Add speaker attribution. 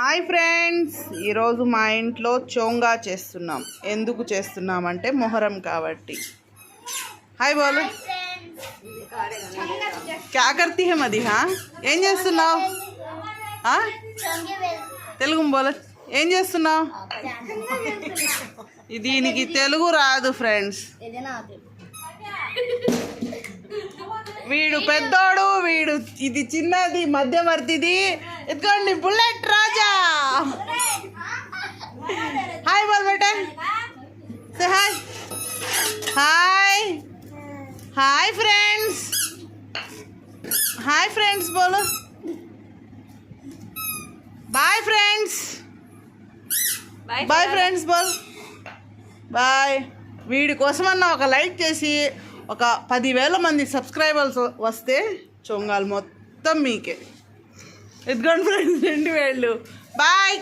Speaker 1: Hi friends, ఈరోజు మా ఇంట్లో చోంగా చేస్తున్నాం. ఎందుకు చేస్తున్నామంటే మొహరం కాబట్టి. హాయ్ బోలు, క్యా కర్తీ హే మది? ఏం చేస్తున్నావు? తెలుగు బోలు, ఏం చేస్తున్నావు? దీనికి తెలుగు రాదు ఫ్రెండ్స్. వీడు పెద్దోడు, వీడు ఇది చిన్నది, మధ్యవర్తిది. ఎత్తుకోండి బుల్లెట్ రాజా. హాయ్ బోల్ బేటా, say hi. Hi hi friends, hi friends బోలు. బాయ్ ఫ్రెండ్స్, బాయ్ ఫ్రెండ్స్ బోల్. బాయ్. వీడి కోసమన్నా ఒక లైక్ చేసి ఒక 10,000 మంది సబ్స్క్రైబర్స్ వస్తే చొంగాలు మొత్తం మీకే. ఎత్తుకోండి ఫ్రెండ్స్, 2,000. బాయ్.